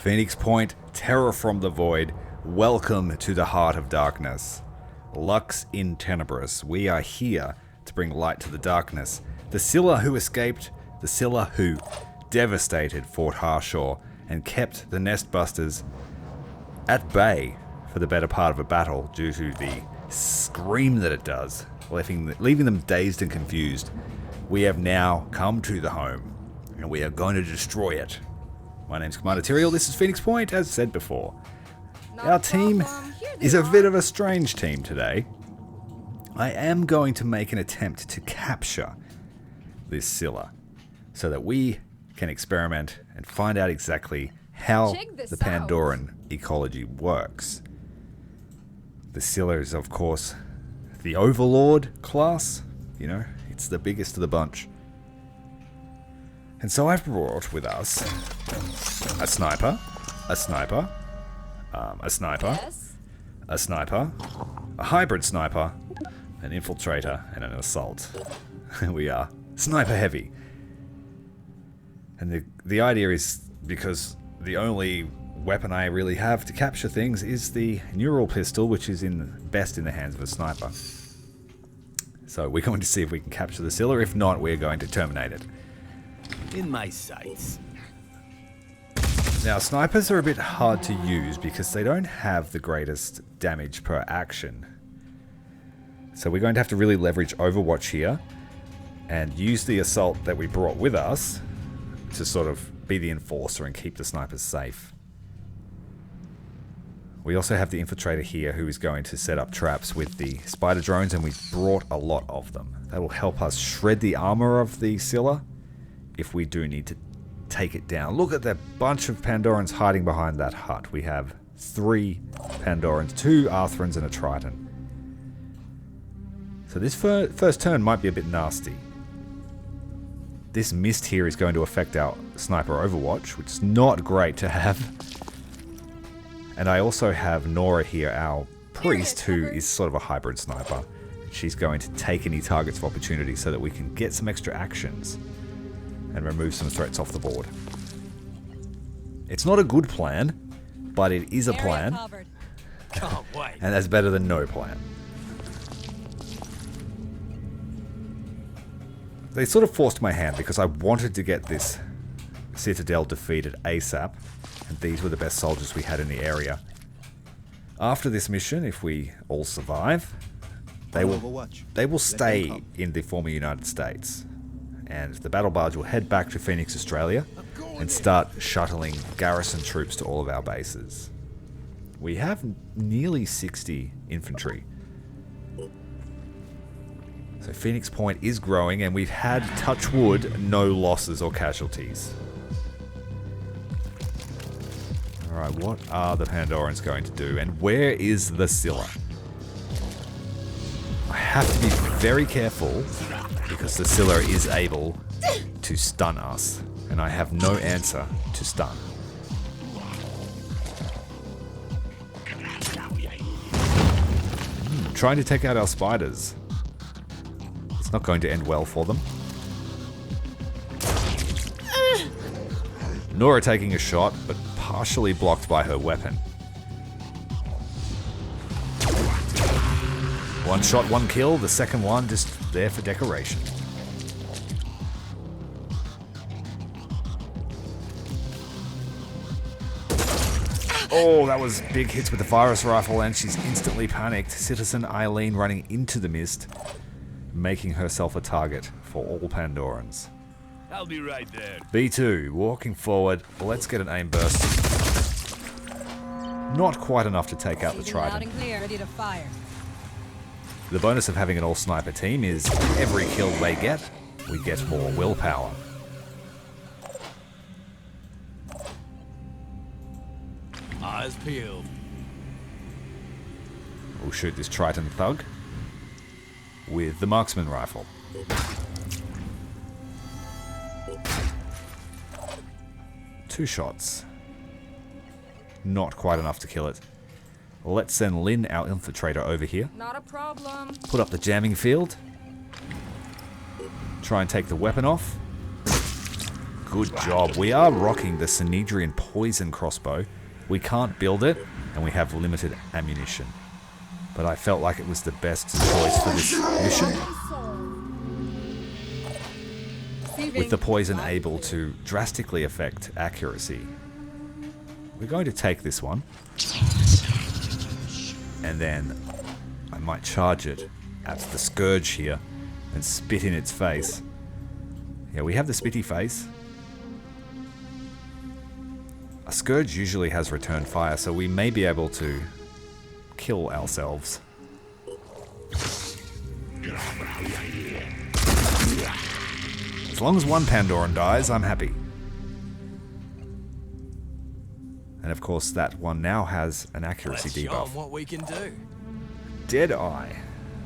Phoenix Point, terror from the void, welcome to the heart of darkness. Lux in tenebris, we are here to bring light to the darkness. The Scylla who escaped, the Scylla who devastated Fort Harshaw and kept the Nestbusters at bay for the better part of a battle due to the scream that it does, leaving them dazed and confused. We have now come to the home, and we are going to destroy it. My name's Cmdr Tyrael, this is Phoenix Point, as said before. Our team is a bit of a strange team today. I am going to make an attempt to capture this Scylla, so that we can experiment and find out exactly how the Pandoran ecology works. The Scylla is, of course, the Overlord class. You know, it's the biggest of the bunch. And so I've brought with us a sniper, a sniper, a sniper, a sniper, a hybrid sniper, an infiltrator, and an assault. We are sniper heavy. And the idea is because the only weapon I really have to capture things is the neural pistol, which is best in the hands of a sniper. So we're going to see if we can capture the Scylla. If not, we're going to terminate it. In my sights. Now, snipers are a bit hard to use because they don't have the greatest damage per action. So we're going to have to really leverage Overwatch here and use the assault that we brought with us to sort of be the enforcer and keep the snipers safe. We also have the infiltrator here who is going to set up traps with the spider drones, and we brought a lot of them. That will help us shred the armor of the Scylla if we do need to take it down. Look at that bunch of Pandorans hiding behind that hut. We have 3 Pandorans, 2 Arthrans, and a Triton. So this first turn might be a bit nasty. This mist here is going to affect our sniper Overwatch, which is not great to have. And I also have Nora here, our priest, who is sort of a hybrid sniper. She's going to take any targets of opportunity so that we can get some extra actions and remove some threats off the board. It's not a good plan, but it is a plan. And that's better than no plan. They sort of forced my hand because I wanted to get this citadel defeated ASAP, and these were the best soldiers we had in the area. After this mission, if we all survive, they will stay in the former United States, and the battle barge will head back to Phoenix, Australia, and start shuttling garrison troops to all of our bases. We have nearly 60 infantry. So Phoenix Point is growing, and we've had, touch wood, no losses or casualties. Alright, what are the Pandorans going to do? And where is the Scylla? I have to be very careful because the Scylla is able to stun us, and I have no answer to stun. Trying to take out our spiders. It's not going to end well for them. Nora taking a shot, but partially blocked by her weapon. One shot, one kill. The second one just there for decoration. Oh, that was big hits with the virus rifle, and she's instantly panicked. Citizen Eileen running into the mist, making herself a target for all Pandorans. I'll be right there. B2, walking forward. Let's get an aim burst. Not quite enough to take out the Triton. The bonus of having an all-sniper team is every kill they get, we get more willpower. Eyes peeled. We'll shoot this Triton thug with the marksman rifle. Two shots. Not quite enough to kill it. Let's send Lynn, our infiltrator, over here. Not a problem. Put up the jamming field. Try and take the weapon off. Good job. We are rocking the Cmdr poison crossbow. We can't build it, and we have limited ammunition. But I felt like it was the best choice for this mission, with the poison able to drastically affect accuracy. We're going to take this one, and then I might charge it at the Scourge here and spit in its face. Yeah, we have the spitty face. A Scourge usually has return fire, so we may be able to kill ourselves. As long as one Pandoran dies, I'm happy. And of course, that one now has an accuracy Let's show debuff. 'em what we can do. Deadeye.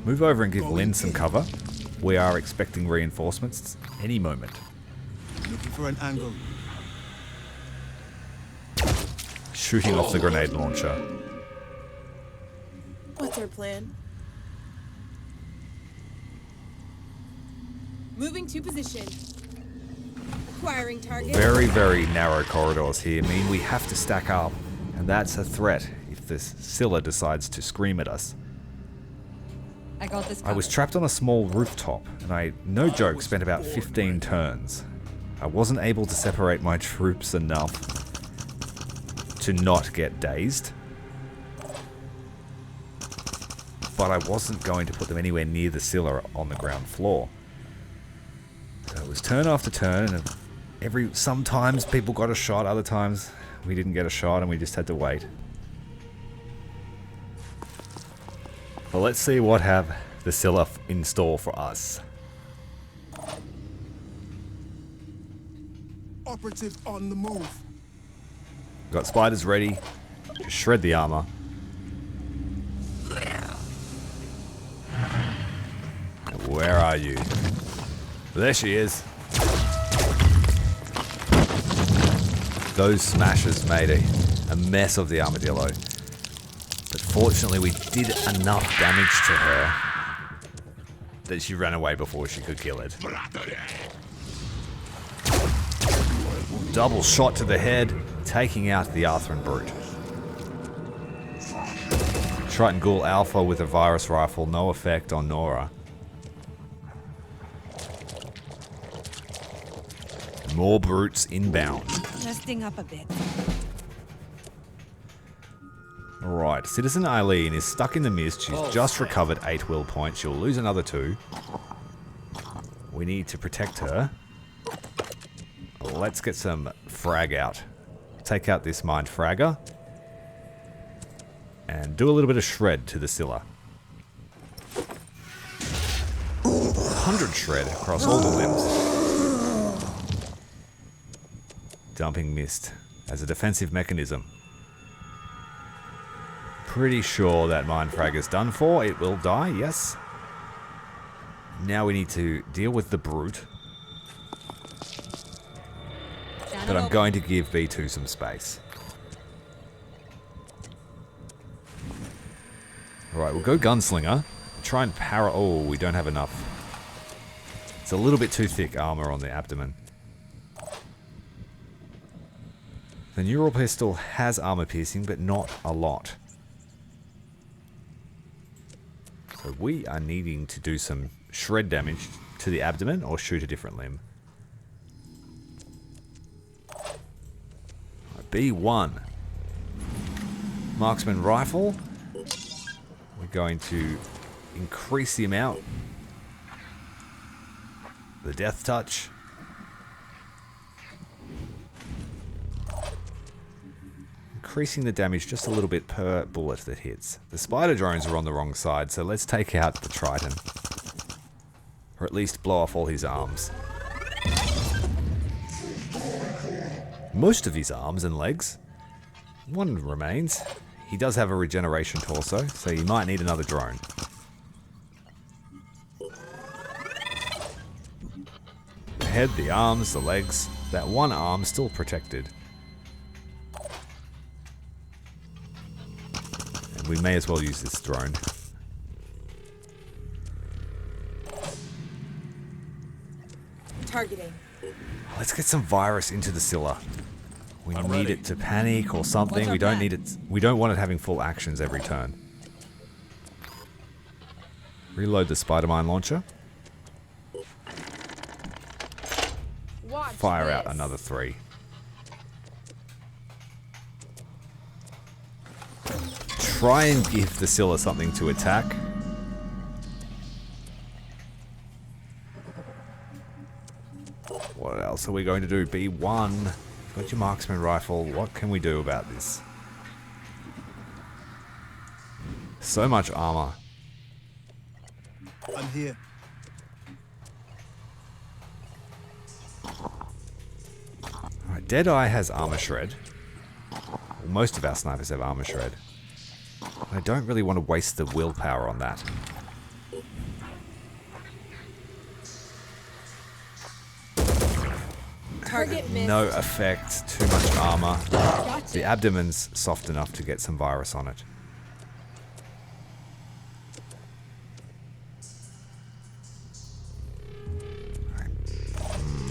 Move over and give Lynn some cover. We are expecting reinforcements any moment. Looking for an angle. Shooting off the grenade launcher. What's our plan? Moving to position. Acquiring target. Very, very narrow corridors here mean we have to stack up, and that's a threat if this Scylla decides to scream at us. I got this. I was trapped on a small rooftop, and I, no joke, spent about 15 turns. I wasn't able to separate my troops enough to not get dazed, but I wasn't going to put them anywhere near the Scylla on the ground floor. So it was turn after turn, and sometimes people got a shot, other times we didn't get a shot and we just had to wait. But let's see what have the Scylla in store for us. Operatives on the move. Got spiders ready to shred the armor. Where are you? There she is. Those smashes made a mess of the armadillo. But fortunately we did enough damage to her that she ran away before she could kill it. Double shot to the head, taking out the Arthran brute. Triton Ghoul Alpha with a virus rifle, no effect on Nora. More brutes inbound. Resting up a bit. Alright, Citizen Eileen is stuck in the mist. She's just recovered 8 will points. She'll lose another 2. We need to protect her. Let's get some frag out. Take out this mind fragger. And do a little bit of shred to the Scylla. 100 shred across all the limbs. Dumping mist as a defensive mechanism. Pretty sure that mind frag is done for. It will die, yes. Now we need to deal with the brute. But I'm going to give B2 some space. Alright, we'll go Gunslinger. Try and power... Oh, we don't have enough. It's a little bit too thick armor on the abdomen. The Neural Pistol has armor piercing, but not a lot. So we are needing to do some shred damage to the abdomen or shoot a different limb. B1. Marksman rifle. We're going to increase the amount. The death touch. Increasing the damage just a little bit per bullet that hits. The spider drones are on the wrong side, so let's take out the Triton. Or at least blow off all his arms. Most of his arms and legs. One remains. He does have a regeneration torso, so you might need another drone. The head, the arms, the legs. That one arm still protected. And we may as well use this drone. Targeting. Let's Let's get some virus into the Scylla. We I'm need ready. it to panic or something. What's We our don't plan? need it. We don't want it having full actions every turn. Reload the spider mine launcher. Watch Fire out this. another 3. Try and give the Scylla something to attack. What else are we going to do? B1. Got your marksman rifle. What can we do about this? So much armor. I'm here. Alright, Deadeye has armor shred. Well, most of our snipers have armor shred. I don't really want to waste the willpower on that. Target missed. No effect, too much armor. Gotcha. The abdomen's soft enough to get some virus on it.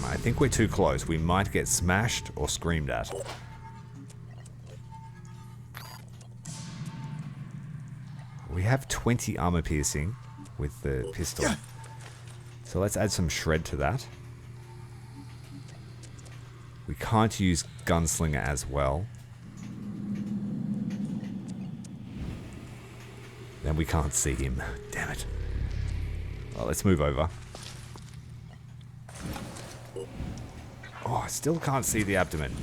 I think we're too close. We might get smashed or screamed at. We have 20 armor piercing with the pistol. So let's add some shred to that. We can't use gunslinger as well. Then we can't see him. Damn it. Well, let's move over. Oh, I still can't see the abdomen.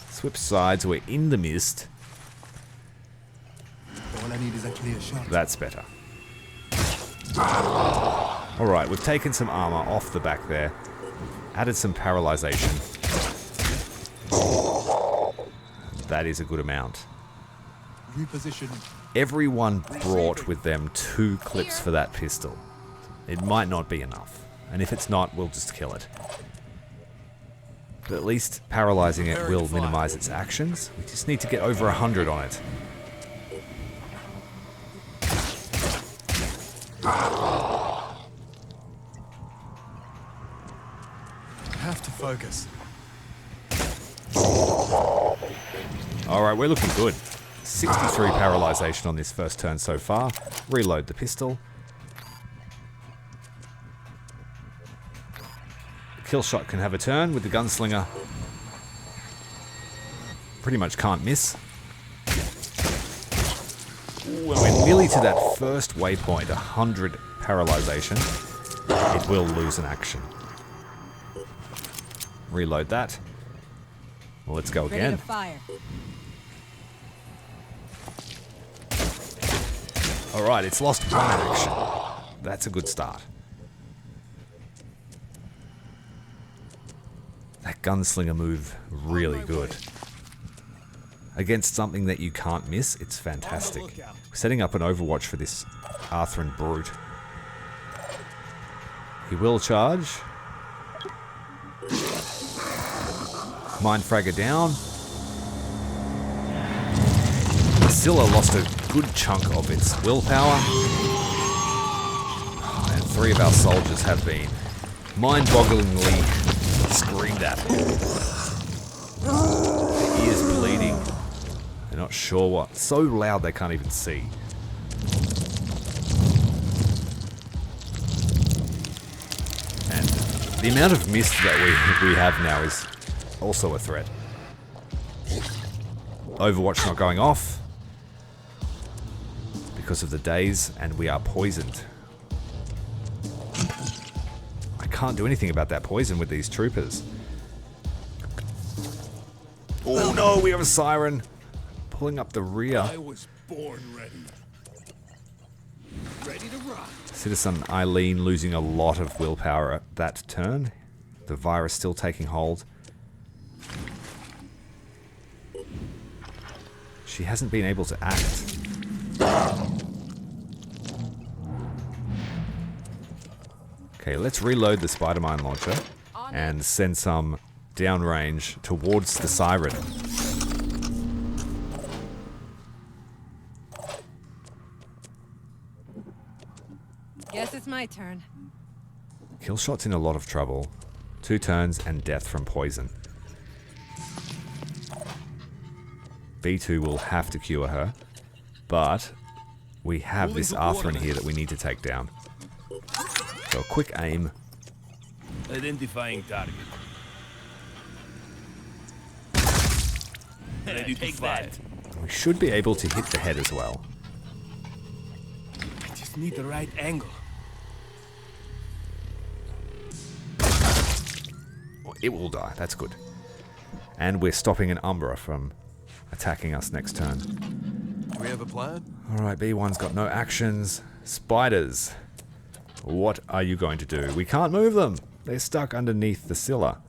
Switch sides, we're in the mist. All I need is a clear shot. That's better. Alright, we've taken some armor off the back there. Added some paralyzation. That is a good amount. Reposition. Everyone brought with them 2 clips for that pistol. It might not be enough. And if it's not, we'll just kill it. But at least paralyzing it will minimize its actions. We just need to get over 100 on it. Have to focus. Alright, we're looking good. 63 paralyzation on this first turn so far. Reload the pistol. Killshot can have a turn with the gunslinger. Pretty much can't miss. Ooh, and we're nearly to that first waypoint, 100 paralyzation. It will lose an action. Reload that. Well, let's go Ready again. to fire. Alright, it's lost 1 action. That's a good start. That gunslinger move, really good. Against something that you can't miss, it's fantastic. We're setting up an overwatch for this Arthurian brute. He will charge. Mind fragger down. Scylla lost a good chunk of its willpower. And 3 of our soldiers have been mind-bogglingly screamed at. Their ears bleeding. They're not sure what. So loud they can't even see. And the amount of mist that we have now is also a threat. Overwatch not going off because of the days, and we are poisoned. I can't do anything about that poison with these troopers. Oh no, we have a siren pulling up the rear. I was born ready. Ready to rock. Citizen Eileen losing a lot of willpower at that turn. The virus still taking hold. She hasn't been able to act. Okay, let's reload the spider mine launcher and send some downrange towards the siren. Guess it's my turn. Killshot's in a lot of trouble. 2 turns and death from poison. B2 will have to cure her, but we have this Arthur in here that we need to take down. So a quick aim. Identifying target. Ready to fight. We should be able to hit the head as well. I just need the right angle. It will die, that's good. And we're stopping an Umbra from attacking us next turn. Do we have a plan? Alright, B1's got no actions. Spiders. What are you going to do? We can't move them. They're stuck underneath the Scylla.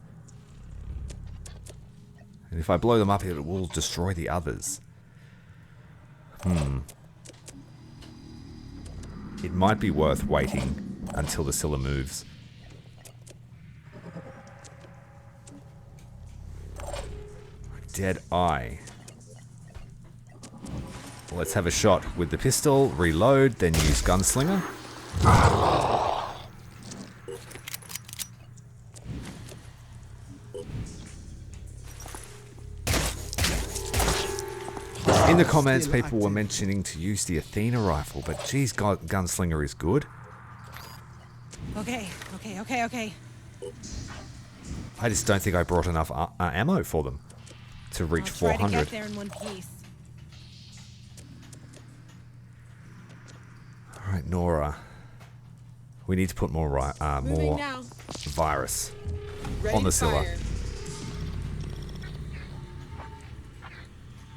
And if I blow them up, it will destroy the others. It might be worth waiting until the Scylla moves. Dead eye. Let's have a shot with the pistol, reload, then use gunslinger. In the comments, people were mentioning to use the Athena rifle, but geez, gunslinger is good. Okay. I just don't think I brought enough ammo for them to reach I'll try 400. to get there in one piece. Alright, Nora. We need to put more Moving more now. virus Ready on the to Scylla. fire.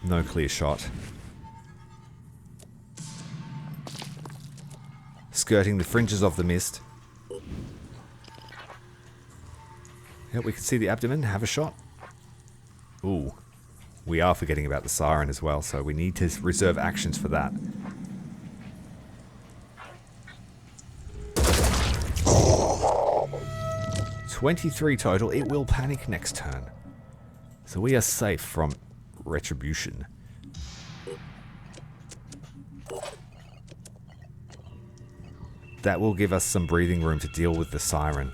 No clear shot. Skirting the fringes of the mist. Yep, we can see the abdomen. Have a shot. Ooh. We are forgetting about the siren as well, so we need to reserve actions for that. $23 total. It will panic next turn. So we are safe from retribution. That will give us some breathing room to deal with the siren.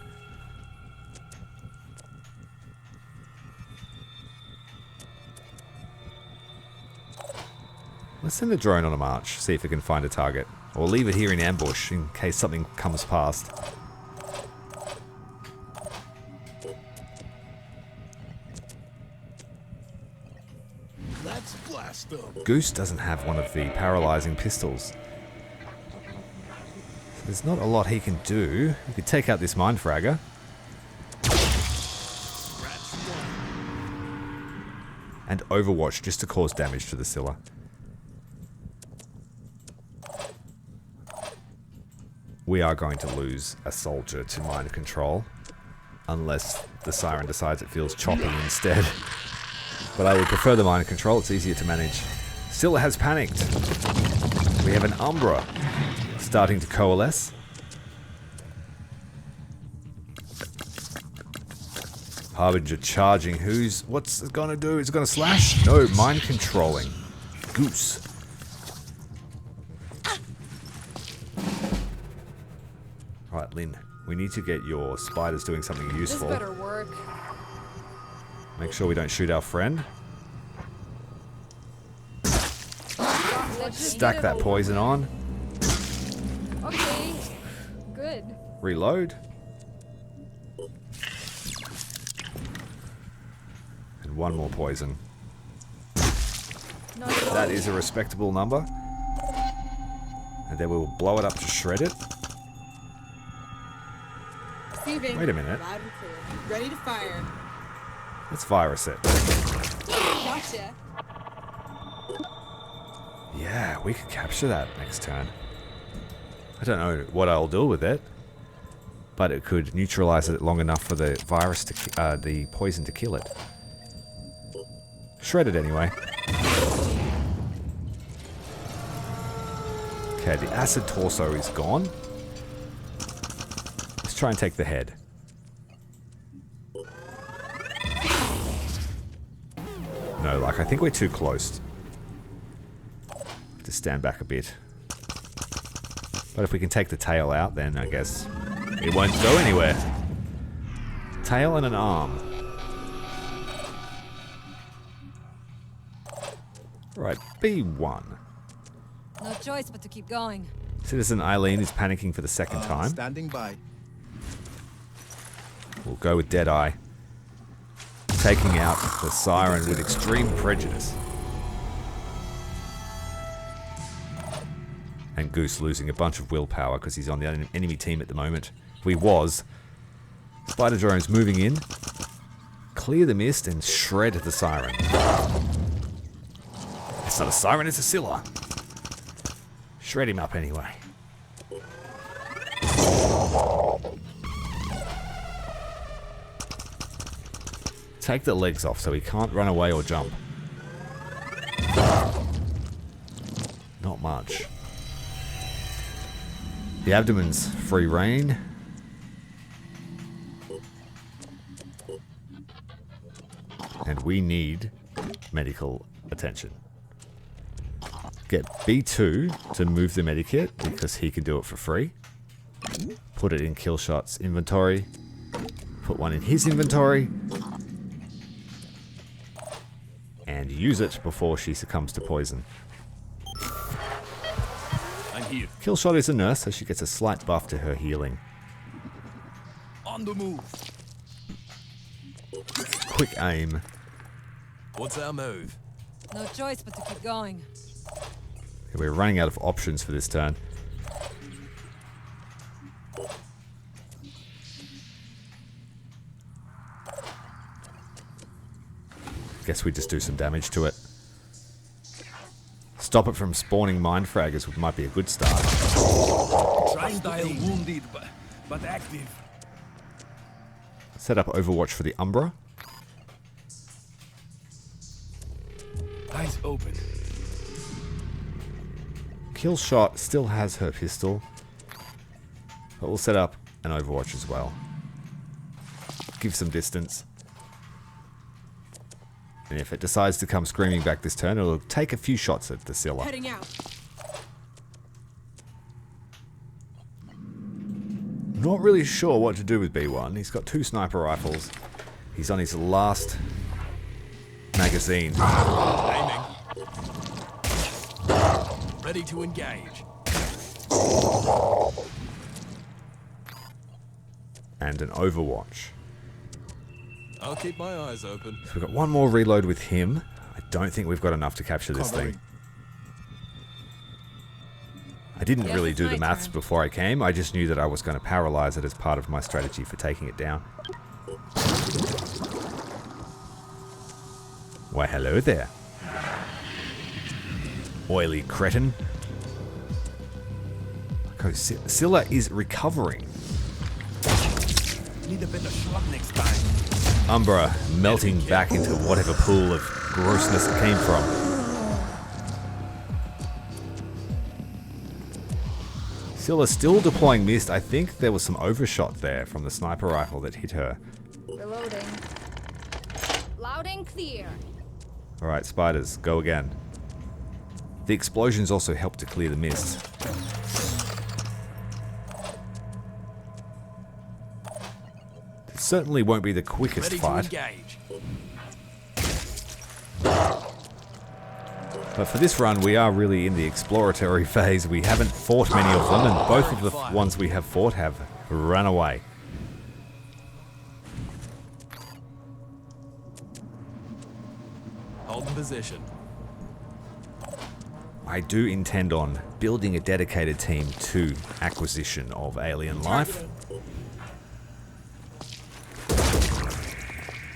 Let's send the drone on a march, see if it can find a target. Or leave it here in ambush in case something comes past. Let's blast them. Goose doesn't have one of the paralyzing pistols. So there's not a lot he can do. He could take out this mind fragger. And Overwatch just to cause damage to the Scylla. We are going to lose a soldier to mind control. Unless the siren decides it feels chopping instead. But I would prefer the mind control, it's easier to manage. Scylla has panicked. We have an Umbra starting to coalesce. Harbinger charging. What's it gonna do? Is it gonna slash? No, mind controlling. Goose. Alright, Lynn. We need to get your spiders doing something This useful. better work. Make sure we don't shoot our friend. Stack that poison on. Okay. Good. Reload. And one more poison. Not at all. That is a respectable number. And then we'll blow it up to shred it. Receiving. Wait a minute. Loud and clear. Ready to fire. Let's virus it. Gotcha. Yeah, we could capture that next turn. I don't know what I'll do with it. But it could neutralize it long enough for the virus to, the poison to kill it. Shred it anyway. Okay, the acid torso is gone. Let's try and take the head. No luck. I think we're too close. To stand back a bit. But if we can take the tail out, then I guess it won't go anywhere. tail and an arm. Right, B1. No choice but to keep going. Citizen Eileen is panicking for the second time. Standing by. We'll go with Deadeye. Taking out the siren with extreme prejudice. And Goose losing a bunch of willpower because he's on the enemy team at the moment. He was. Spider drones moving in. Clear the mist and shred the siren. It's not a siren, it's a Scylla. Shred him up anyway. Take the legs off so he can't run away or jump. Not much. The abdomen's free reign. And we need medical attention. Get B2 to move the medikit because he can do it for free. Put it in Killshot's inventory. Put one in his inventory. And use it before she succumbs to poison. I'm here. Killshot is a nurse, so she gets a slight buff to her healing. On the move. Quick aim. What's our move? No choice but to keep going. We're running out of options for this turn. Guess we just do some damage to it. Stop it from spawning mind fraggers might be a good start. Hostile wounded, but active. Set up Overwatch for the Umbra. Eyes open. Killshot still has her pistol. But we'll set up an Overwatch as well. Give some distance. And if it decides to come screaming back this turn, it'll take a few shots at the Scylla. Heading out. Not really sure what to do with B1. He's got 2 sniper rifles. He's on his last magazine. Aiming. Ready to engage. And an Overwatch. I'll keep my eyes open. So we've got one more reload with him. I don't think we've got enough to capture this thing. I didn't really do the maths before I came. I just knew that I was going to paralyze it as part of my strategy for taking it down. Why, hello there. Oily cretin. Okay, Scylla is recovering. Need a better shot next time. Umbra melting back into whatever pool of grossness it came from. Scylla still deploying mist. I think there was some overshot there from the sniper rifle that hit her. Reloading. Loud and clear. Alright, spiders, go again. The explosions also help to clear the mist. It certainly won't be the quickest Ready fight. to engage. But for this run, we are really in the exploratory phase. We haven't fought many of them, and both of the ones we have fought have run away. Hold position. I do intend on building a dedicated team to acquisition of alien life.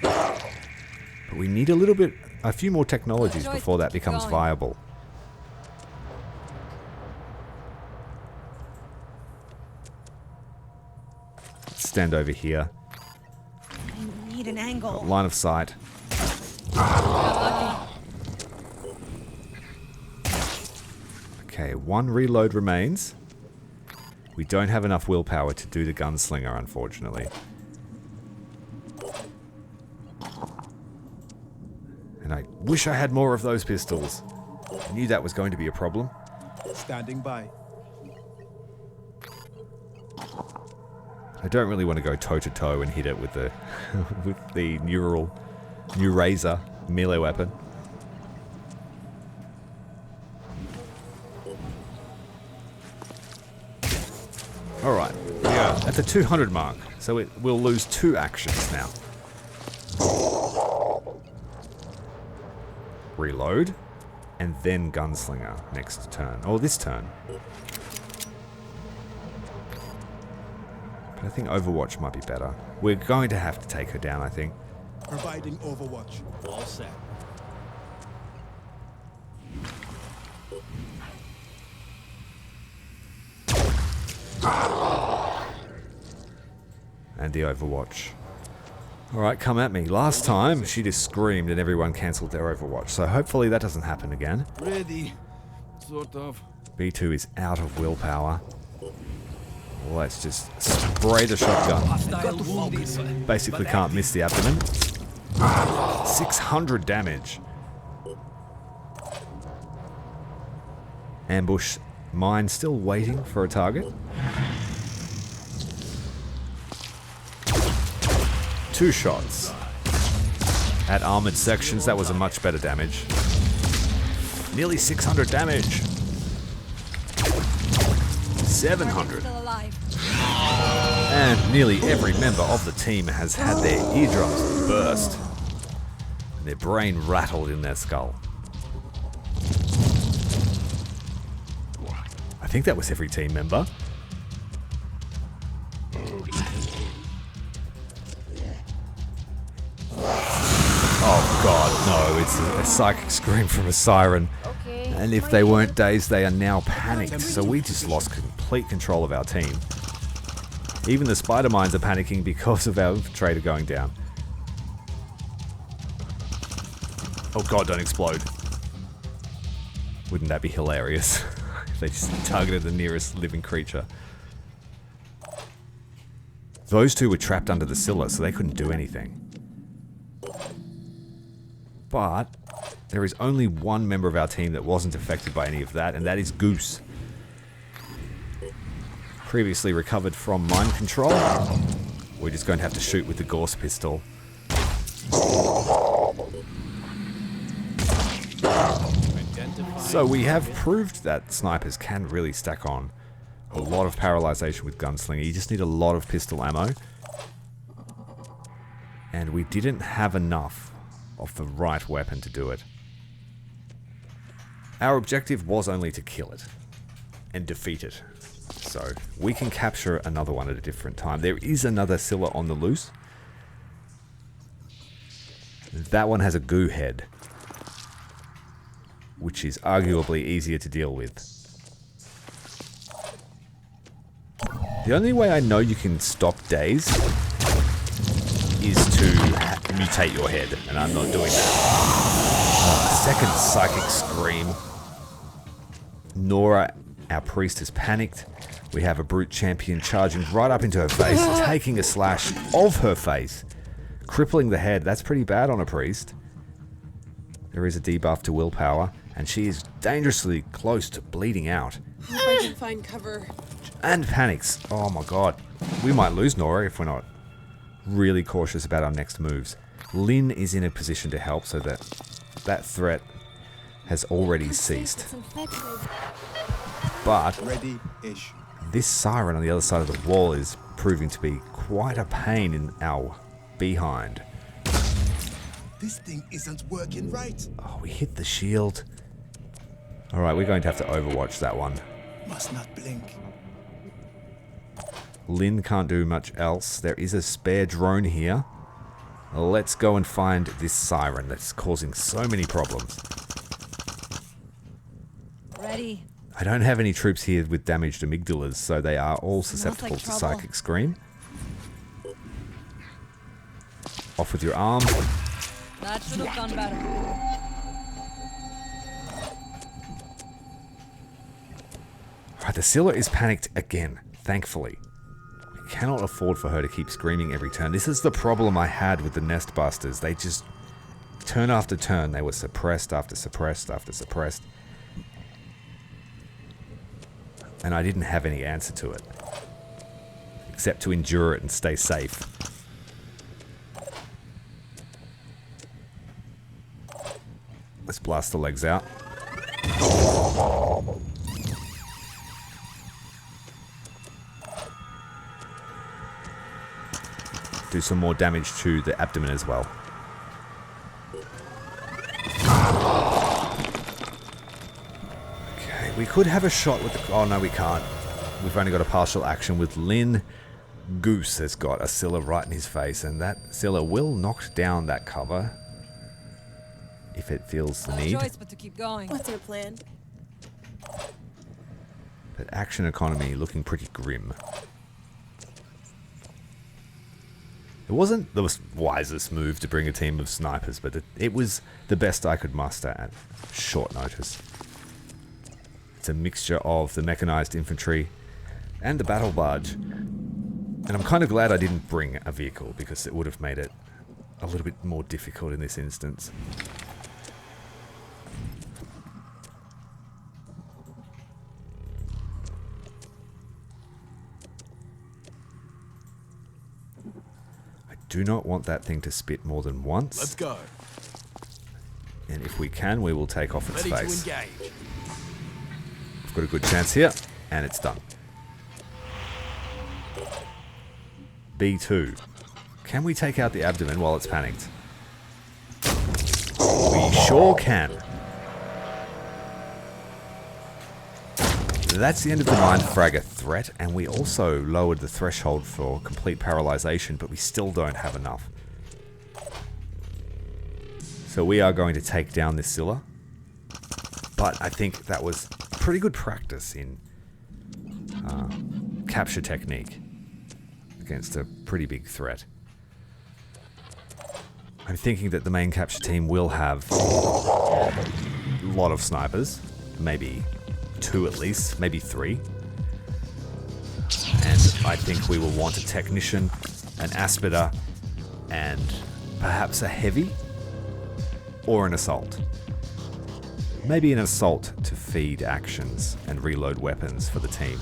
But we need a few more technologies before that becomes viable. Let's stand over here. I need an angle. Line of sight. Okay, 1 reload remains. We don't have enough willpower to do the gunslinger, unfortunately. And I wish I had more of those pistols. I knew that was going to be a problem. Standing by. I don't really want to go toe-to-toe and hit it with the with the new razor melee weapon. Alright, we are at the 200 mark, so we'll lose 2 actions now. Reload, and then Gunslinger next turn. Oh, this turn. But I think Overwatch might be better. We're going to have to take her down, I think. Providing overwatch. All set. And the Overwatch. Alright, come at me. Last time, she just screamed and everyone cancelled their Overwatch. So hopefully that doesn't happen again. Ready. Sort of. B2 is out of willpower. Let's just spray the shotgun. Hostile wounded. Basically can't miss the abdomen. 600 damage. Ambush mine still waiting for a target. 2 shots. At armored sections, that was a much better damage. Nearly 600 damage. 700. Still alive. And nearly every member of the team has had their eardrums burst. And their brain rattled in their skull. I think that was every team member. Oh god, no, it's a psychic scream from a siren. Okay. And if they weren't dazed, they are now panicked. So we just lost complete control of our team. Even the spider mines are panicking because of our infiltrator going down. Oh god, don't explode. Wouldn't that be hilarious? If they just targeted the nearest living creature. Those 2 were trapped under the Scylla, so they couldn't do anything. But there is only one member of our team that wasn't affected by any of that, and that is Goose. Previously recovered from mind control. We're just going to have to shoot with the Gauss pistol. So we have proved that snipers can really stack on a lot of paralyzation with Gunslinger. You just need a lot of pistol ammo. And we didn't have enough of the right weapon to do it. Our objective was only to kill it and defeat it. So we can capture another one at a different time. There is another Scylla on the loose. That one has a goo head, which is arguably easier to deal with. The only way I know you can stop daze is to mutate your head, and I'm not doing that. Second psychic scream. Nora, our priest, is panicked. We have a brute champion charging right up into her face, taking a slash of her face, crippling the head. That's pretty bad on a priest. There is a debuff to willpower, and she is dangerously close to bleeding out. Hope I can find cover. And panics. Oh my god. We might lose Nora if we're not really cautious about our next moves. Lynn is in a position to help, so that threat has already ceased. But Ready-ish. this siren on the other side of the wall is proving to be quite a pain in our behind. This thing isn't working right. Oh, we hit the shield. Alright, we're going to have to overwatch that one. Must not blink. Lynn can't do much else. There is a spare drone here. Let's go and find this siren that's causing so many problems. Ready. I don't have any troops here with damaged amygdalas, so they are all susceptible like to trouble. psychic scream. Off with your arm. That should have gone better. Alright, the Scylla is panicked again, thankfully. We cannot afford for her to keep screaming every turn. This is the problem I had with the Nest Busters. They just, turn after turn, they were suppressed after suppressed after suppressed. And I didn't have any answer to it. except to endure it and stay safe. Let's blast the legs out. Do some more damage to the abdomen as well. Okay, we could have a shot with the... Oh, no, we can't. We've only got a partial action with Lynn. Goose has got a Scylla right in his face, and that Scylla will knock down that cover if it feels the need. No choice but to keep going. What's our plan? But action economy looking pretty grim. It wasn't the wisest move to bring a team of snipers, but it was the best I could muster at short notice. It's a mixture of the mechanized infantry and the battle barge. And I'm kind of glad I didn't bring a vehicle, because it would have made it a little bit more difficult in this instance. Do not want that thing to spit more than once. Let's go. And if we can, we will take off its Ready face. to engage. We've got a good chance here, and it's done. B2. Can we take out the abdomen while it's panicked? We sure can. That's the end of the Mind Fragger threat, and we also lowered the threshold for complete paralyzation, but we still don't have enough. So we are going to take down this Scylla, but I think that was pretty good practice in capture technique against a pretty big threat. I'm thinking that the main capture team will have a lot of snipers, maybe 2 at least, maybe 3. And I think we will want a technician, an aspida, and perhaps a heavy or an assault. Maybe an assault to feed actions and reload weapons for the team.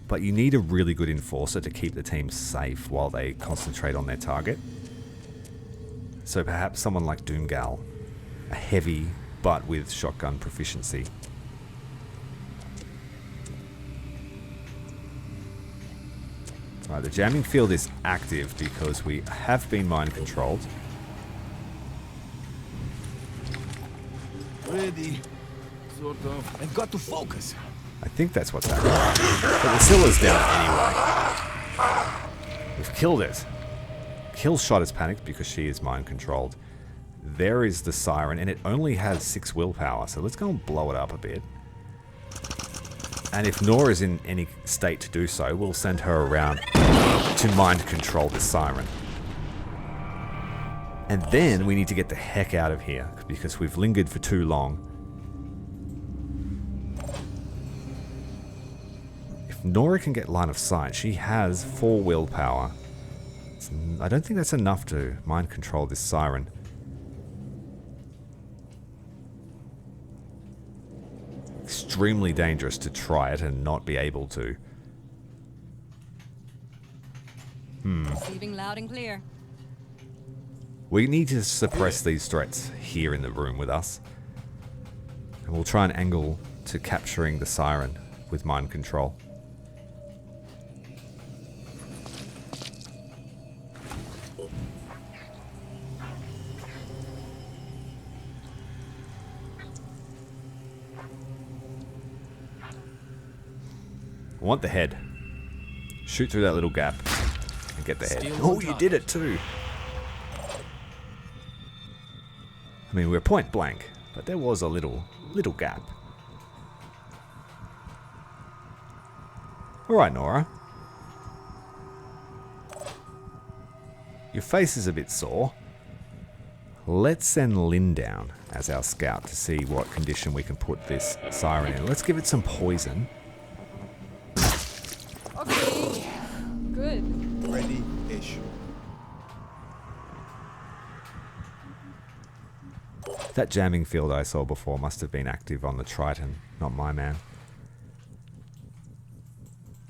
But you need a really good enforcer to keep the team safe while they concentrate on their target. So perhaps someone like Doomgal, a heavy but with shotgun proficiency. Right, the jamming field is active because we have been mind controlled. Ready. Sort of. I've got to focus. I think that's what's happening. But the Scylla's down anyway. We've killed it. Kill shot is panicked because she is mind controlled. There is the siren, and it only has 6 willpower, so let's go and blow it up a bit. And if Nora is in any state to do so, we'll send her around to mind control the siren. And then we need to get the heck out of here, because we've lingered for too long. If Nora can get line of sight, she has 4 willpower. I don't think that's enough to mind control this siren. Extremely dangerous to try it and not be able to. Receiving loud and clear. We need to suppress these threats here in the room with us. And we'll try and angle to capturing the siren with mind control. I want the head. Shoot through that little gap and get the head. Steal Oh, on you top. did it too. I mean, we're point blank, but there was a little gap. All right, Nora. Your face is a bit sore. Let's send Lynn down as our scout to see what condition we can put this siren in. Let's give it some poison. Okay. Good. Ready-ish. That jamming field I saw before must have been active on the Triton, not my man.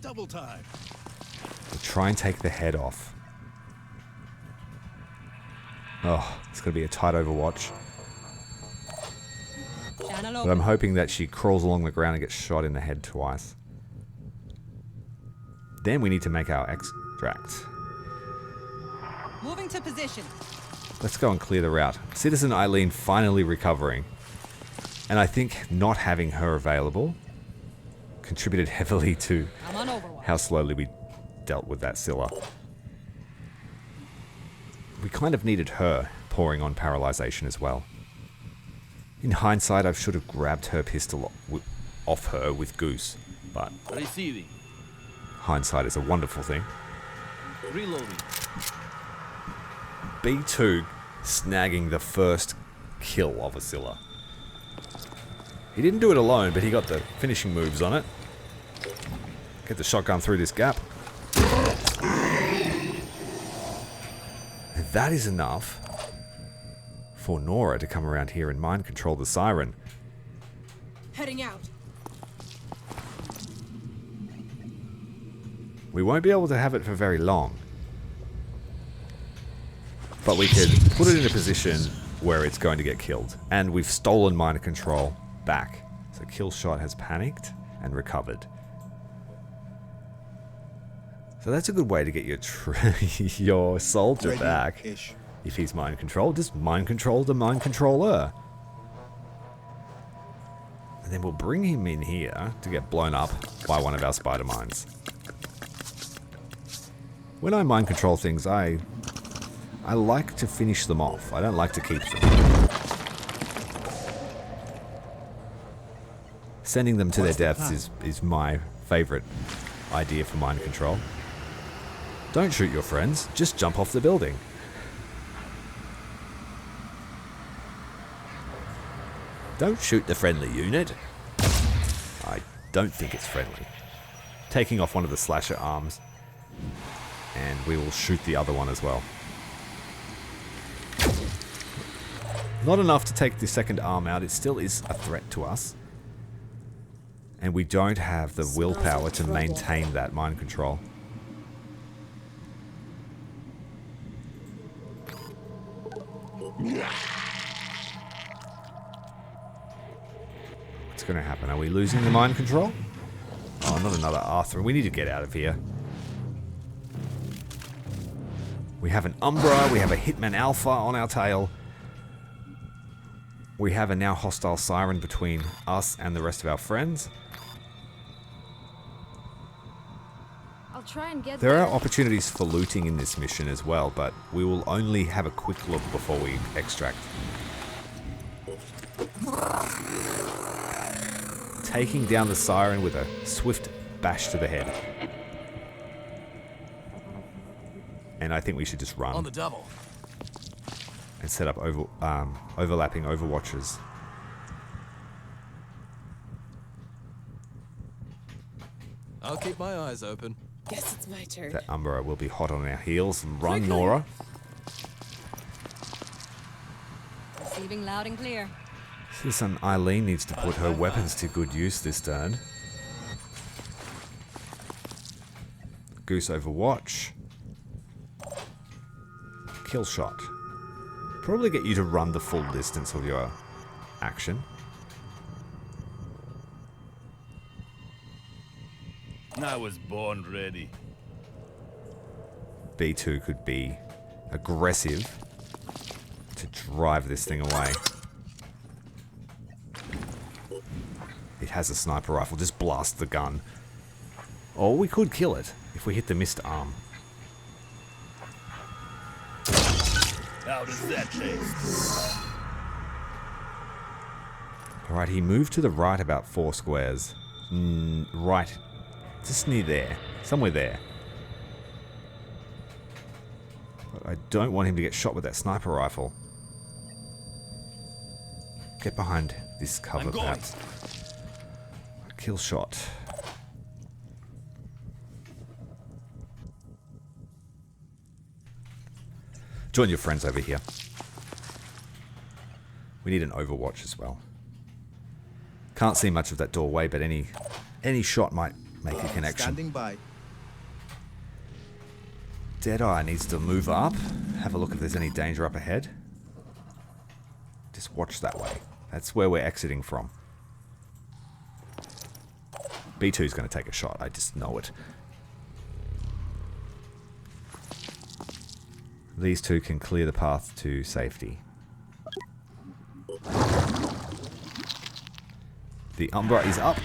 Double time. We'll try and take the head off. Oh, it's going to be a tight overwatch. Channel But I'm open. hoping that she crawls along the ground and gets shot in the head twice. Then we need to make our extract. Moving to position. Let's go and clear the route. Citizen Eileen finally recovering. And I think not having her available contributed heavily to I'm on overwatch. how slowly we dealt with that Scylla. We kind of needed her pouring on paralyzation as well. In hindsight, I should have grabbed her pistol off her with Goose, but Receiving. hindsight is a wonderful thing. Reloading. B2 snagging the first kill of a Scylla. He didn't do it alone, but he got the finishing moves on it. Get the shotgun through this gap. And that is enough for Nora to come around here and mind control the siren. Heading out. We won't be able to have it for very long. But we could put it in a position where it's going to get killed. And we've stolen mind control back. So Killshot has panicked and recovered. So that's a good way to get your soldier back. Ish. If he's mind controlled, just mind control the mind controller. And then we'll bring him in here to get blown up by one of our spider mines. When I mind control things, I like to finish them off. I don't like to keep them. Sending them to their deaths is my favorite idea for mind control. Don't shoot your friends, just jump off the building. Don't shoot the friendly unit. I don't think it's friendly. Taking off one of the slasher arms, and we will shoot the other one as well. Not enough to take the second arm out, it still is a threat to us. And we don't have the willpower to maintain that mind control. What's going to happen? Are we losing the mind control? Oh, not another Arthur. We need to get out of here. We have an Umbra, we have a Hitman Alpha on our tail. We have a now hostile siren between us and the rest of our friends. I'll try and get There are opportunities for looting in this mission as well, but we will only have a quick look before we extract. Taking down the siren with a swift bash to the head. And I think we should just run. On the double. And set up overlapping overwatches. I'll keep my eyes open. Guess it's my turn. That Umbra will be hot on our heels. Run, Nora. Receiving loud and clear. Citizen Eileen needs to put her weapons to good use this turn. Goose overwatch. Kill shot. Probably get you to run the full distance of your action. I was born ready. B2 could be aggressive to drive this thing away. It has a sniper rifle. Just blast the gun. Or we could kill it if we hit the missed arm. How does that taste? Alright, he moved to the right about 4 squares. Right. Just near there. Somewhere there. But I don't want him to get shot with that sniper rifle. Get behind this cover, perhaps. Kill shot. Join your friends over here. We need an overwatch as well. Can't see much of that doorway, but any shot might make a connection. Standing by. Deadeye needs to move up. Have a look if there's any danger up ahead. Just watch that way. That's where we're exiting from. B2's going to take a shot. I just know it. These two can clear the path to safety. The Umbra is up.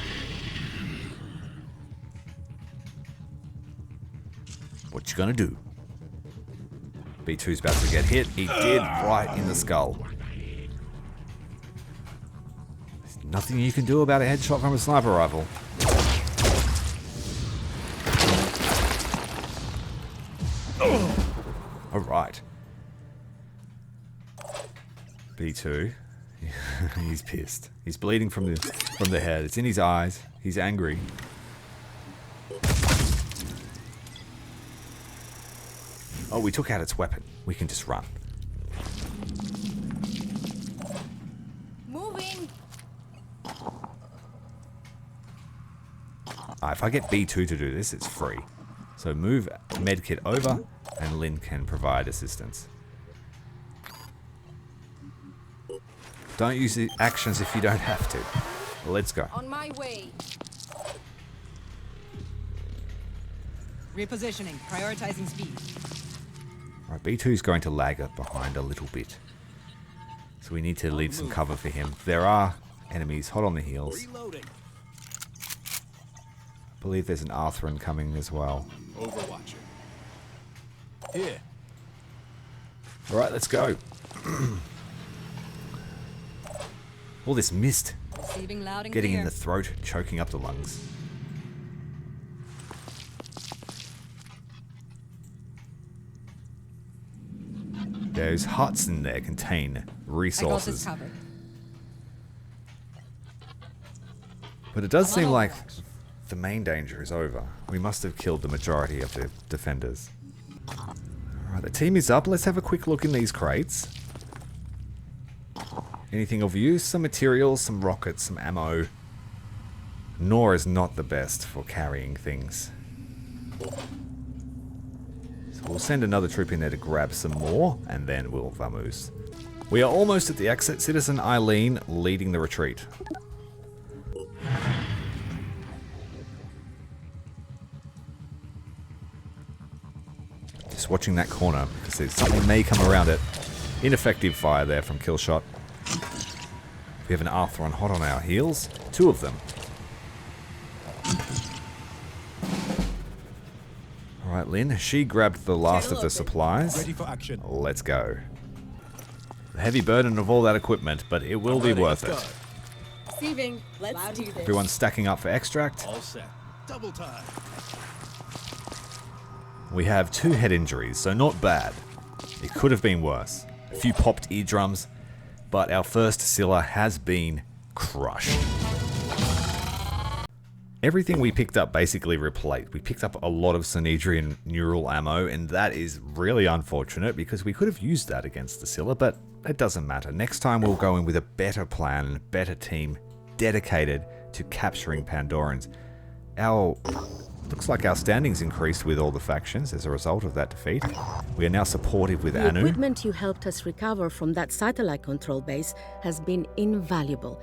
What you gonna do? B2's about to get hit. He did, right in the skull. There's nothing you can do about a headshot from a sniper rifle. Alright. B2. He's pissed. He's bleeding from the head. It's in his eyes. He's angry. Oh, we took out its weapon. We can just run. Moving. If I get B2 to do this, it's free. So move medkit over, and Lynn can provide assistance. Don't use the actions if you don't have to. Let's go. On my way. Repositioning. Prioritizing speed. Right, B2's going to lag up behind a little bit. So we need to leave some cover for him. There are enemies hot on the heels. Reloading. I believe there's an Arthurian coming as well. Overwatcher. Here. Alright, let's go. All this mist Receiving loud and getting clear. in the throat, choking up the lungs. Those huts in there contain I got this resources. covered. But it does I'm on seem like Overwatch. the main danger is over. We must have killed the majority of the defenders. Alright, the team is up. Let's have a quick look in these crates. Anything of use? Some materials, some rockets, some ammo. Nor is not the best for carrying things. So we'll send another troop in there to grab some more, and then we'll vamoose. We are almost at the exit. Citizen Eileen leading the retreat. Just watching that corner, because something may come around it. Ineffective fire there from Killshot. We have an Arthurian hot on our heels. Two of them. Alright, Lynn. She grabbed the last of the supplies. Ready for action. Let's go. The heavy burden of all that equipment, but it will be worth it. Receiving. Let's do this. Everyone's stacking up for extract. All set. Double time. We have 2 head injuries, so not bad. It could have been worse. A few popped eardrums, but our first Scylla has been crushed. Everything we picked up basically replaced. We picked up a lot of Cmdr neural ammo, and that is really unfortunate because we could have used that against the Scylla, but it doesn't matter. Next time we'll go in with a better plan and a better team dedicated to capturing Pandorans. Looks like our standings increased with all the factions as a result of that defeat. We are now supportive with The Anu. equipment you helped us recover from that satellite control base has been invaluable.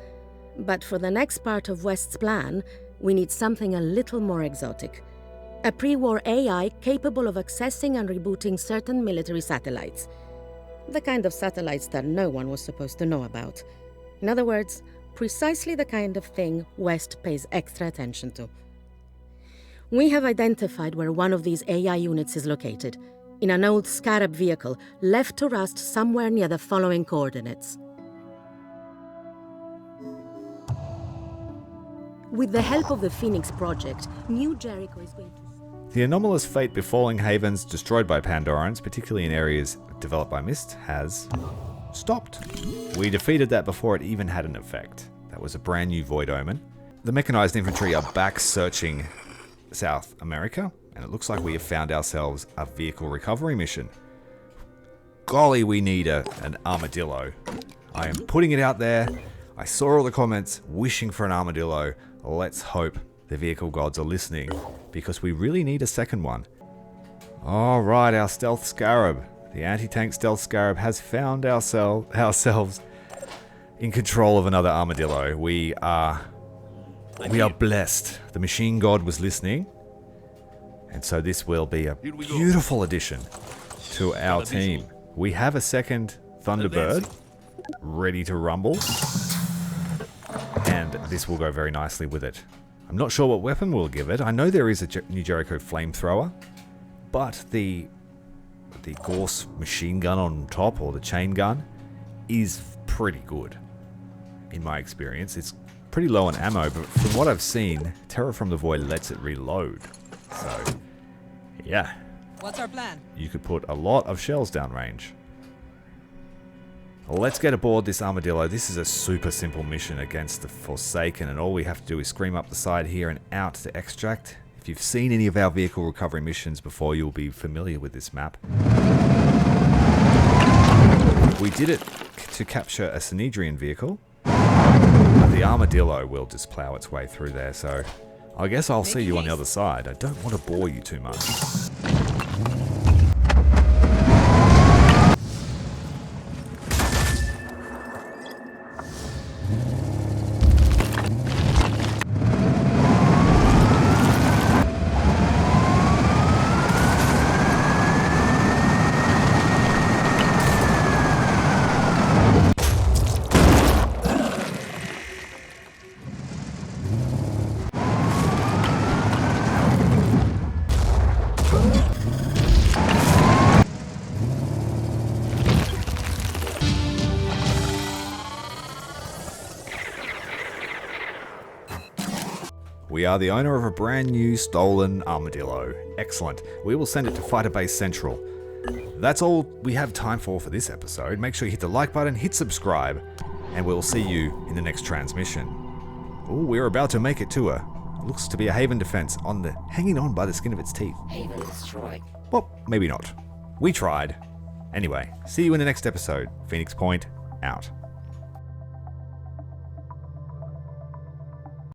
But for the next part of West's plan, we need something a little more exotic. A pre-war AI capable of accessing and rebooting certain military satellites. The kind of satellites that no one was supposed to know about. In other words, precisely the kind of thing West pays extra attention to. We have identified where one of these AI units is located, in an old Scarab vehicle left to rust somewhere near the following coordinates. With the help of the Phoenix Project, New Jericho is going to... The anomalous fate befalling havens destroyed by Pandorans, particularly in areas developed by Mist, has stopped. We defeated that before it even had an effect. That was a brand new Void Omen. The mechanized infantry are back searching South America, and it looks like we have found ourselves a vehicle recovery mission. Golly, we need an armadillo. I am putting it out there. I saw all the comments wishing for an armadillo. Let's hope the vehicle gods are listening, because we really need a second one. Alright, our stealth scarab. The anti-tank stealth scarab has found ourselves in control of another armadillo. We are blessed. The machine god was listening. And so this will be a beautiful addition to our team. We have a second Thunderbird ready to rumble. And this will go very nicely with it. I'm not sure what weapon we'll give it. I know there is a New Jericho flamethrower, but the Gorse machine gun on top, or the chain gun, is pretty good in my experience. It's pretty low on ammo, but from what I've seen, Terror from the Void lets it reload. So, yeah. What's our plan? You could put a lot of shells downrange. Let's get aboard this armadillo. This is a super simple mission against the Forsaken, and all we have to do is scream up the side here and out to extract. If you've seen any of our vehicle recovery missions before, you'll be familiar with this map. We did it to capture a Cmdr vehicle. The armadillo will just plow its way through there, so I guess I'll see you on the other side. I don't want to bore you too much. We are the owner of a brand new stolen armadillo. Excellent. We will send it to Fighter Base Central. That's all we have time for this episode. Make sure you hit the like button, hit subscribe, and we'll see you in the next transmission. Oh, we're about to make it to looks to be a Haven defense hanging on by the skin of its teeth. Haven destroyed. Well, maybe not. We tried. Anyway, see you in the next episode. Phoenix Point, out.